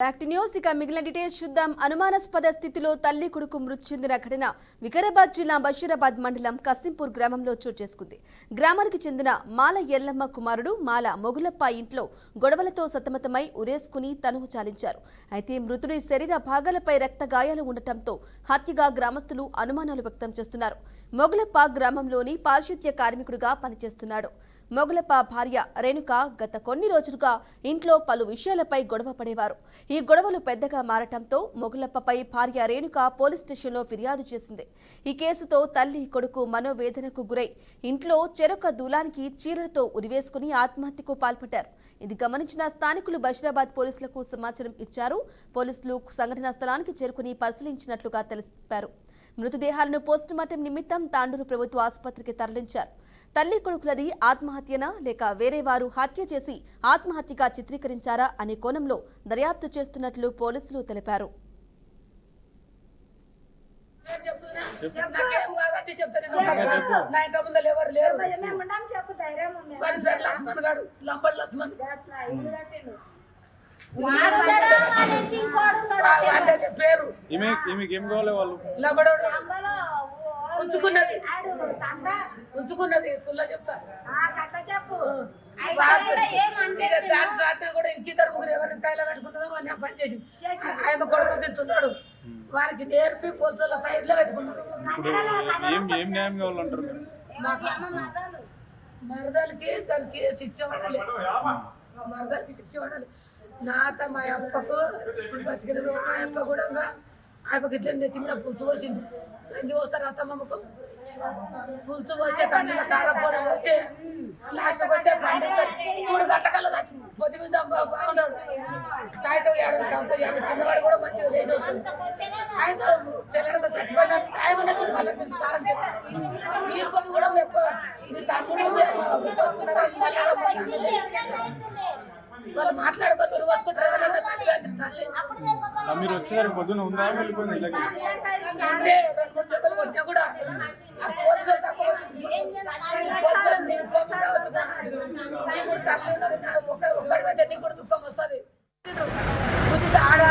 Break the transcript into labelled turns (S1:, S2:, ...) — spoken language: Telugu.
S1: Back to news. ఇక మిగిలిన డీటెయిల్స్ చూద్దాం. అనుమానాస్పద స్థితిలో తల్లి కొడుకు మృతి చెందిన ఘటన వికారాబాద్ జిల్లా బషీరాబాద్ మండలం కసింపూర్ గ్రామంలో చోటు చేసుకుంది. గ్రామానికి చెందిన మాల ఎల్లమ్మ కుమారుడు మాల మొగులప్ప ఇంట్లో గొడవలతో సతమతమై ఉరేసుకుని తనువు చాలించారు. అయితే మృతుడి శరీర భాగాలపై రక్త గాయాలు ఉండటంతో హత్యగా గ్రామస్తులు అనుమానాలు వ్యక్తం చేస్తున్నారు. మొగులప్ప గ్రామంలోని పారిశుద్ధ్య కార్మికుడిగా పనిచేస్తున్నాడు. మొగులప్ప భార్య రేణుక గత కొన్ని రోజులుగా ఇంట్లో పలు విషయాలపై గొడవ పడేవారు. ఈ గొడవలు పెద్దగా మారటంతో మొగులప్పపై భార్య రేణుక పోలీస్ స్టేషన్లో ఫిర్యాదు చేసింది. ఈ కేసుతో తల్లి కొడుకు మనోవేదనకు గురై ఇంట్లో చెరొక దూలానికి చీరలతో ఉరివేసుకుని ఆత్మహత్యకు పాల్పడ్డారు. ఇది గమనించిన స్థానికులు బషీరాబాద్ పోలీసులకు సమాచారం ఇచ్చారు. పోలీసులు సంఘటనా స్థలానికి చేరుకుని పరిశీలించినట్లుగా తెలిపారు. మృతదేహాలను పోస్టుమార్టం నిమిత్తం తాండూరు ప్రభుత్వ ఆసుపత్రికి తరలించారు. తల్లి కొడుకులది ఆత్మహత్యనా లేక వేరే వారు హత్య చేసి ఆత్మహత్యగా చిత్రీకరించారా అనే కోణంలో దర్యాప్తు చేస్తున్నట్లు పోలీసులు తెలిపారు.
S2: ఉంచుకున్నది కుల్ల చెప్తా కూడా ఇంకిద్దరు ముగ్గురు ఎవరిని కాయలు కట్టుకుంటుందో వాడిని పని చేసి ఆయన కొడుకు తింటున్నాడు. వారికి నేర్పి పోలీసుల సైడ్ లో పెట్టుకున్నారు. మరదలకి దానికి శిక్ష పడాలి. మరదలకి శిక్ష పడాలి. నాత మా అప్పకు బతికిన మా అప్ప కూడా ఆయనకి ఇట్లా నెత్తి మీద పులుసు పోసింది. గంజి పోస్తారు అత్తమ్మకు పులుసు పోస్తే కన్నీళ్ళ కారపొడి పోస్తే లాస్ట్కి వస్తే 3 గంటల కల్లా పొద్దు మీద బాగున్నాడు. తాయితో ఏడాది కంపెనీ చిన్నవాడు కూడా మంచిగా వేసి వస్తుంది. ఆయన తెలంగాణ చచ్చిపోయినా ఆయన మళ్ళీ పిలుస్తారంటే ఈ పొద్దు కూడా మీ తమ్ముడు పోసుకున్నారు. వాళ్ళు మాట్లాడుకొని మీరు పోసుకుంటారు.
S3: మీరు వచ్చేసరికి పొద్దున ఉందా వెళ్ళిపోయింది
S2: కూడా తల్లి ఉన్నది ఒక్కడి అయితే నీకు కూడా దుఃఖం వస్తుంది. ఆడ